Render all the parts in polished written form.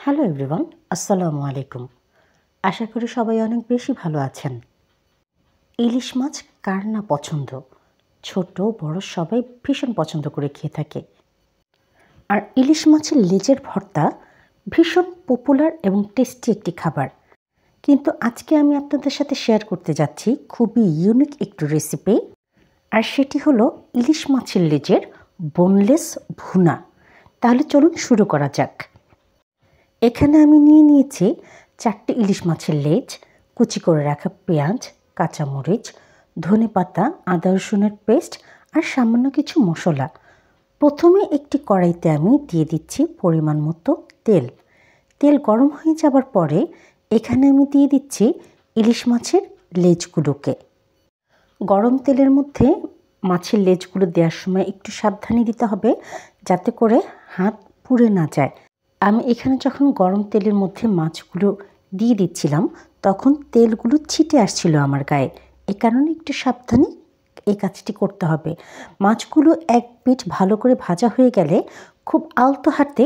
Hello everyone, আসসালামু আলাইকুম। আশা করি সবাই অনেক বেশি ভালো আছেন। ইলিশ মাছ কার না পছন্দ? ছোট বড় সবাই ভীষণ পছন্দ করে খেয়ে থাকে। আর ইলিশ মাছের লেজের ভর্তা ভীষণ পপুলার এবং টেস্টি একটি খাবার। কিন্তু আজকে আমি আপনাদের সাথে শেয়ার করতে যাচ্ছি খুবই ইউনিক একটু রেসিপি। আর সেটি হলো ইলিশ মাছের লেজের বোনলেস ভুনা। তাহলে চলুন শুরু করা যাক। এখানে আমি নিয়ে নিয়েছি 4টে ইলিশ মাছের লেজ, কুচি করে রাখা পেঁয়াজ, কাঁচামরিচ, ধনেপাতা, আদা রসুনের পেস্ট আর সামান্য কিছু মশলা। প্রথমে একটি কড়াইতে আমি দিয়ে দিচ্ছি পরিমাণ মতো তেল। তেল গরম হয়ে যাবার পরে এখানে আমি দিয়ে দিচ্ছি ইলিশ মাছের লেজগুলোকে। গরম তেলের মধ্যে মাছের লেজগুলো দেওয়ার সময় একটু সাবধানে দিতে হবে যাতে করে হাত পুড়ে না যায়। আমি এখানে যখন গরম তেলের মধ্যে মাছগুলো দিয়ে দিচ্ছিলাম তখন তেলগুলো ছিটে আসছিল আমার গায়ে। এই কারণে একটু সাবধানে এই কাজটি করতে হবে। মাছগুলো এক পিঠ ভালো করে ভাজা হয়ে গেলে খুব আলতো হাতে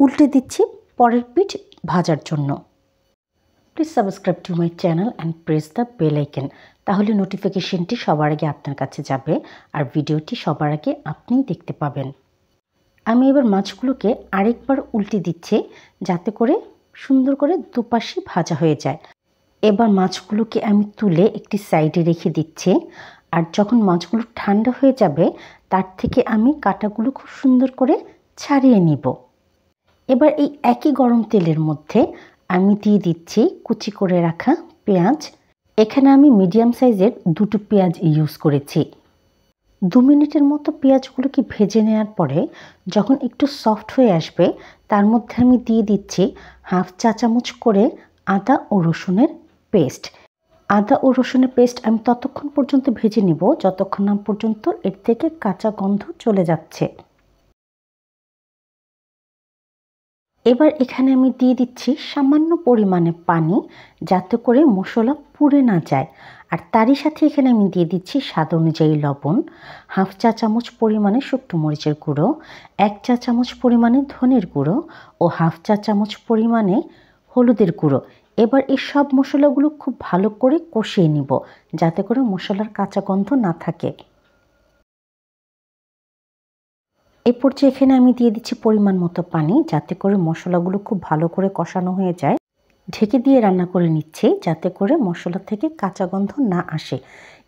উল্টে দিচ্ছি পরের পিঠ ভাজার জন্য। Please subscribe to my channel and press the bell icon, তাহলে নোটিফিকেশনটি সবার আগে আপনার কাছে যাবে আর ভিডিওটি সবার আগে আপনিই দেখতে পাবেন। আমি এবার মাছগুলোকে আরেকবার উল্টে দিচ্ছি যাতে করে সুন্দর করে দুপাশে ভাজা হয়ে যায়। এবার মাছগুলোকে আমি তুলে একটি সাইডে রেখে দিচ্ছি। আর যখন মাছগুলো ঠান্ডা হয়ে যাবে তার থেকে আমি কাঁটাগুলো খুব সুন্দর করে ছাড়িয়ে নিব। এবার এই একই গরম তেলের মধ্যে আমি দিয়ে দিচ্ছি কুচি করে রাখা পেঁয়াজ। এখানে আমি মিডিয়াম সাইজের 2টো পেঁয়াজ ইউজ করেছি। 2 মিনিটের মতো পেঁয়াজগুলোকে ভেজে নেওয়ার পরে যখন একটু সফট হয়ে আসবে তার মধ্যে আমি দিয়ে দিচ্ছি হাফ চা চামচ করে আদা ও রসুনের পেস্ট। আদা ও রসুনের পেস্ট আমি ততক্ষণ পর্যন্ত ভেজে নিব যতক্ষণ না পর্যন্ত এর থেকে কাঁচা গন্ধ চলে যাচ্ছে। এবার এখানে আমি দিয়ে দিচ্ছি সামান্য পরিমাণে পানি যাতে করে মশলা পুড়ে না যায়। আর তারই সাথে এখানে আমি দিয়ে দিচ্ছি স্বাদ অনুযায়ী লবণ, হাফ চা চামচ পরিমাণে শুকনো মরিচের গুঁড়ো, 1 চা চামচ পরিমাণে ধনের গুঁড়ো ও হাফ চা চামচ পরিমাণে হলুদের গুঁড়ো। এবার এই সব মশলাগুলো খুব ভালো করে কষিয়ে নিব যাতে করে মশলার কাঁচা গন্ধ না থাকে। এই পর্যায়ে এখানে আমি দিয়ে দিচ্ছি পরিমাণ মতো পানি যাতে করে মশলাগুলো খুব ভালো করে কষানো হয়ে যায়। ঢেকে দিয়ে রান্না করে নিচ্ছি যাতে করে মশলা থেকে কাঁচা গন্ধ না আসে।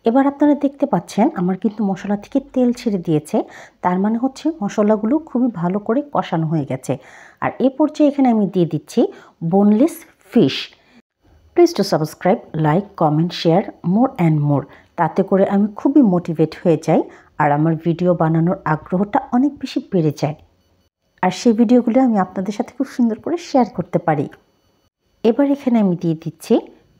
এবার আপনারা দেখতে পাচ্ছেন আমার কিন্তু মশলা থেকে তেল ছেড়ে দিয়েছে, তার মানে হচ্ছে মশলাগুলো খুবই ভালো করে কষানো হয়ে গেছে। আর এই পর্যায়ে এখানে আমি দিয়ে দিচ্ছি boneless fish. Please to subscribe, like, comment, share more and more. তাতে করে আমি খুবই মোটিভেট হয়ে যাই আর আমার ভিডিও বানানোর আগ্রহটা অনেক বেশি বেড়ে যায়। আর সেই ভিডিওগুলো আমি আপনাদের সাথে খুব সুন্দর করে শেয়ার করতে পারি। এবার এখানে আমি দিয়ে দিচ্ছি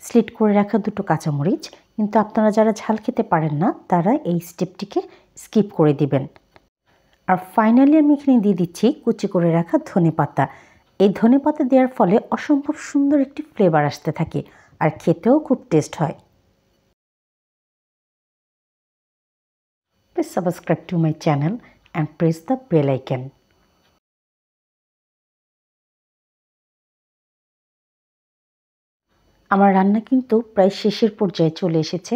স্লিট করে রাখা 2টো কাঁচামরিচ। কিন্তু আপনারা যারা ঝাল খেতে পারেন না তারা এই স্টেপটিকে স্কিপ করে দিবেন। আর ফাইনালি আমি এখানে দিয়ে দিচ্ছি কুচি করে রাখা ধনেপাতা। এই ধনেপাতা দেওয়ার ফলে অসম্ভব সুন্দর একটি ফ্লেভার আসতে থাকে আর খেতেও খুব টেস্ট হয়। Please subscribe to my channel and press the bell icon. আমার রান্না কিন্তু প্রায় শেষের পর্যায়ে চলে এসেছে।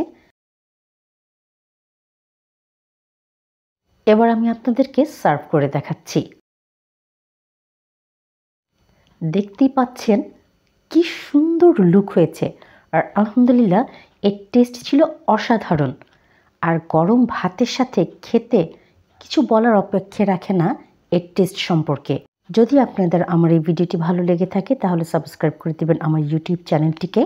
এবার আমি আপনাদেরকে সার্ভ করে দেখাচ্ছি। দেখতেই পাচ্ছেন কি সুন্দর লুক হয়েছে আর আলহামদুলিল্লাহ এর টেস্ট ছিল অসাধারণ। আর গরম ভাতের সাথে খেতে কিছু বলার অপেক্ষা রাখে না এর টেস্ট সম্পর্কে। যদি আপনাদের আমার এই ভিডিওটি ভালো লেগে থাকে তাহলে সাবস্ক্রাইব করে দিবেন আমার ইউটিউব চ্যানেলটিকে,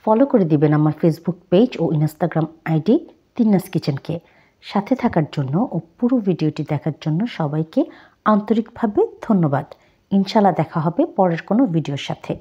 ফলো করে দিবেন আমার ফেসবুক পেজ ও ইনস্টাগ্রাম আইডি তিন্নাস কিচেনকে। সাথে থাকার জন্য ও পুরো ভিডিওটি দেখার জন্য সবাইকে আন্তরিকভাবে ধন্যবাদ। ইনশাআল্লাহ দেখা হবে পরের কোনো ভিডিওর সাথে।